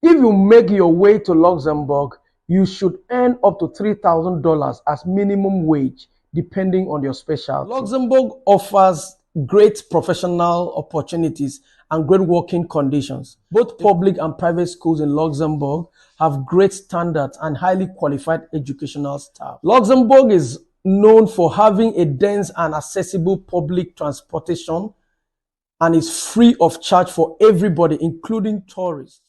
If you make your way to Luxembourg, you should earn up to $3,000 as minimum wage, depending on your specialty. Luxembourg offers great professional opportunities and great working conditions. Both public and private schools in Luxembourg have great standards and highly qualified educational staff. Luxembourg is known for having a dense and accessible public transportation and is free of charge for everybody, including tourists.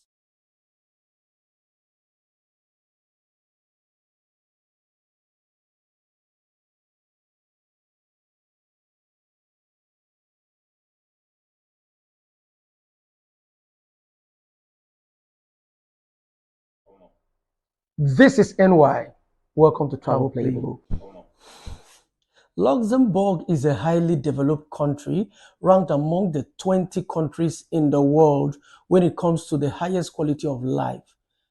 This is NY. Welcome to Travel Playbook. Luxembourg is a highly developed country ranked among the 20 countries in the world when it comes to the highest quality of life.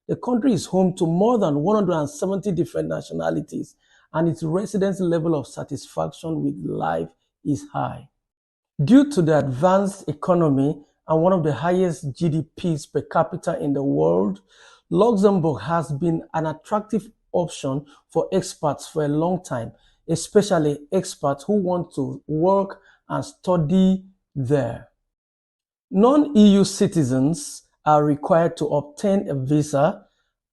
The country is home to more than 170 different nationalities, and its residents' level of satisfaction with life is high. Due to the advanced economy and one of the highest GDPs per capita in the world, Luxembourg has been an attractive option for expats for a long time, especially expats who want to work and study there. Non-EU citizens are required to obtain a visa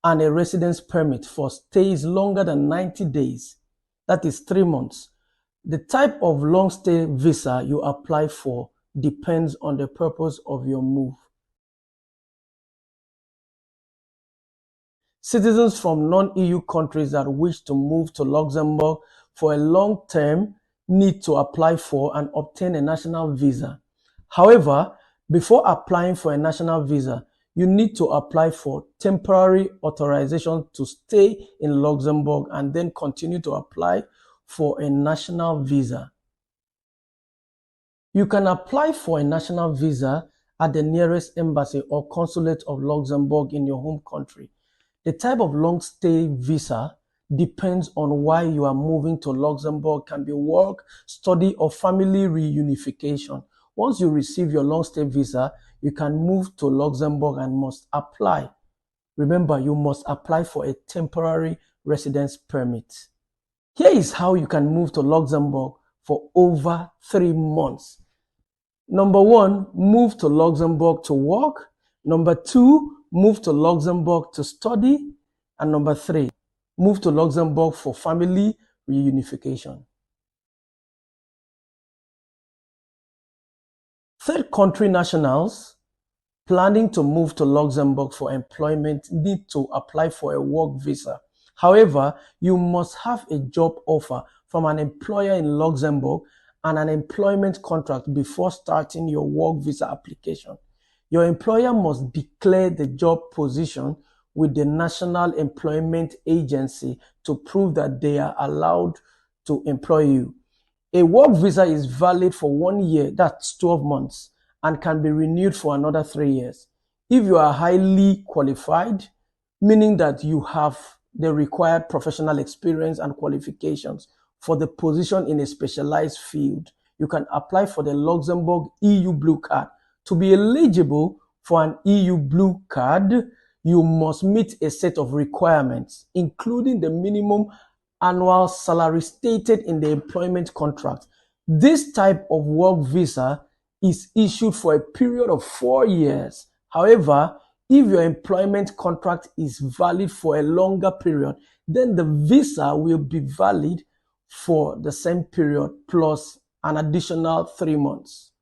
and a residence permit for stays longer than 90 days, that is 3 months. The type of long stay visa you apply for depends on the purpose of your move. Citizens from non-EU countries that wish to move to Luxembourg for a long term need to apply for and obtain a national visa. However, before applying for a national visa, you need to apply for temporary authorization to stay in Luxembourg and then continue to apply for a national visa. You can apply for a national visa at the nearest embassy or consulate of Luxembourg in your home country. The type of long stay visa depends on why you are moving to Luxembourg. Can be work, study, or family reunification. Once you receive your long stay visa, you can move to Luxembourg and must apply. Remember, you must apply for a temporary residence permit. Here is how you can move to Luxembourg for over 3 months. Number 1, move to Luxembourg to work. Number 2, move to Luxembourg to study. And number 3, move to Luxembourg for family reunification. Third country nationals planning to move to Luxembourg for employment need to apply for a work visa. However, you must have a job offer from an employer in Luxembourg and an employment contract before starting your work visa application. Your employer must declare the job position with the National Employment Agency to prove that they are allowed to employ you. A work visa is valid for 1 year, that's 12 months, and can be renewed for another 3 years. If you are highly qualified, meaning that you have the required professional experience and qualifications for the position in a specialized field, you can apply for the Luxembourg EU Blue Card. To be eligible for an EU Blue Card, you must meet a set of requirements, including the minimum annual salary stated in the employment contract. This type of work visa is issued for a period of 4 years. However, if your employment contract is valid for a longer period, then the visa will be valid for the same period plus an additional 3 months.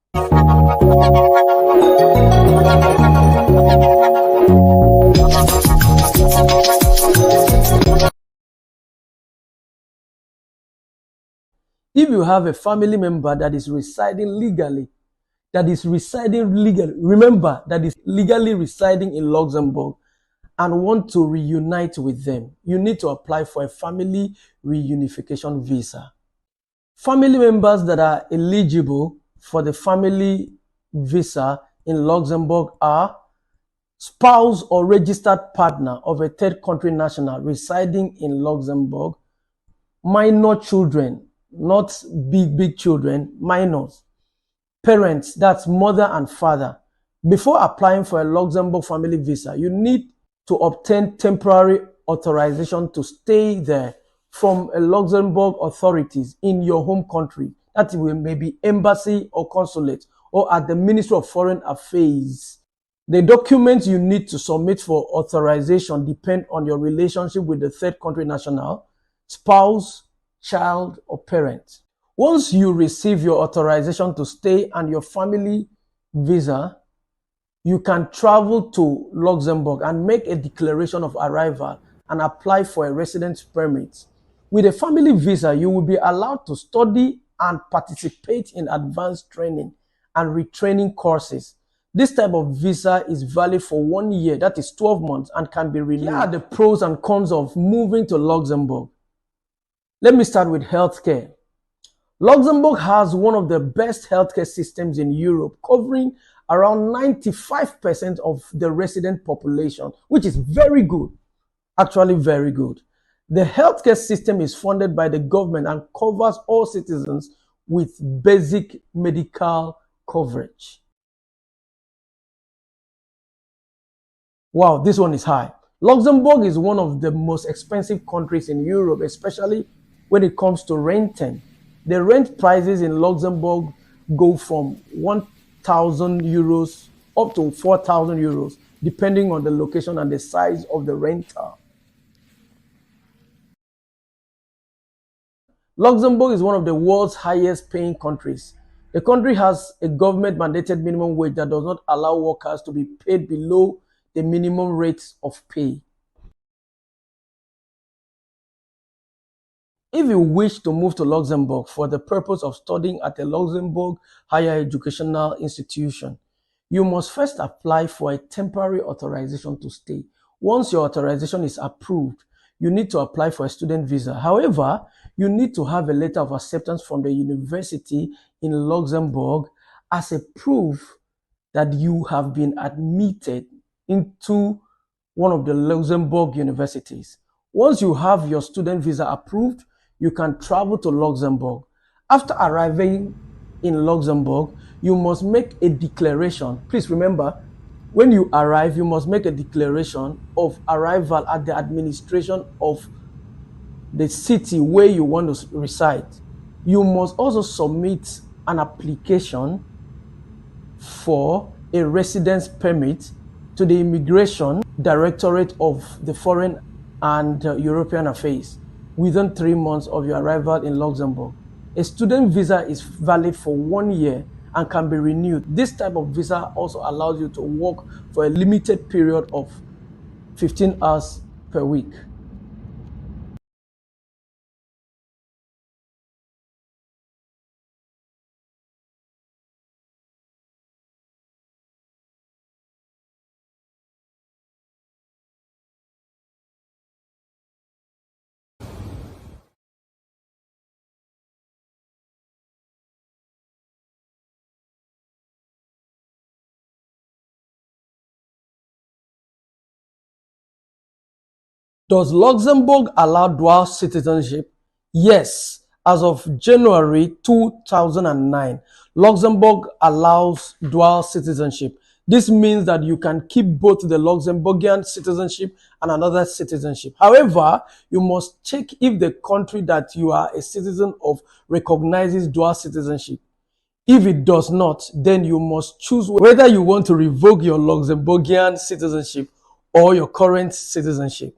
If you have a family member that is residing legally, remember, that is legally residing in Luxembourg and want to reunite with them, you need to apply for a family reunification visa. Family members that are eligible for the family visa in Luxembourg are spouse or registered partner of a third country national residing in Luxembourg, minor children, not big children, minors, parents, that's mother and father. Before applying for a Luxembourg family visa, you need to obtain temporary authorization to stay there from a Luxembourg authorities in your home country. That will maybe embassy or consulate or at the Ministry of Foreign Affairs. The documents you need to submit for authorization depend on your relationship with the third country national, spouse, child, or parent. Once you receive your authorization to stay and your family visa, you can travel to Luxembourg and make a declaration of arrival and apply for a residence permit. With a family visa, you will be allowed to study and participate in advanced training and retraining courses. This type of visa is valid for 1 year, that is 12 months, and can be renewed. Here are the pros and cons of moving to Luxembourg. Let me start with healthcare. Luxembourg has one of the best healthcare systems in Europe, covering around 95% of the resident population, which is very good, actually very good. The healthcare system is funded by the government and covers all citizens with basic medical coverage. Wow, this one is high. Luxembourg is one of the most expensive countries in Europe, especially when it comes to renting. The rent prices in Luxembourg go from 1,000 euros up to 4,000 euros, depending on the location and the size of the rental. Luxembourg is one of the world's highest paying countries. The country has a government mandated minimum wage that does not allow workers to be paid below the minimum rates of pay. If you wish to move to Luxembourg for the purpose of studying at a Luxembourg higher educational institution, you must first apply for a temporary authorization to stay. Once your authorization is approved, you need to apply for a student visa. However, you need to have a letter of acceptance from the university in Luxembourg as a proof that you have been admitted into one of the Luxembourg universities. Once you have your student visa approved, you can travel to Luxembourg. After arriving in Luxembourg, you must make a declaration. Please remember, when you arrive, you must make a declaration of arrival at the administration of the city where you want to reside. You must also submit an application for a residence permit to the Immigration Directorate of the Foreign and European Affairs within 3 months of your arrival in Luxembourg. A student visa is valid for 1 year and can be renewed. This type of visa also allows you to work for a limited period of 15 hours per week. Does Luxembourg allow dual citizenship? Yes. As of January 2009, Luxembourg allows dual citizenship. This means that you can keep both the Luxembourgian citizenship and another citizenship. However, you must check if the country that you are a citizen of recognizes dual citizenship. If it does not, then you must choose whether you want to revoke your Luxembourgian citizenship or your current citizenship.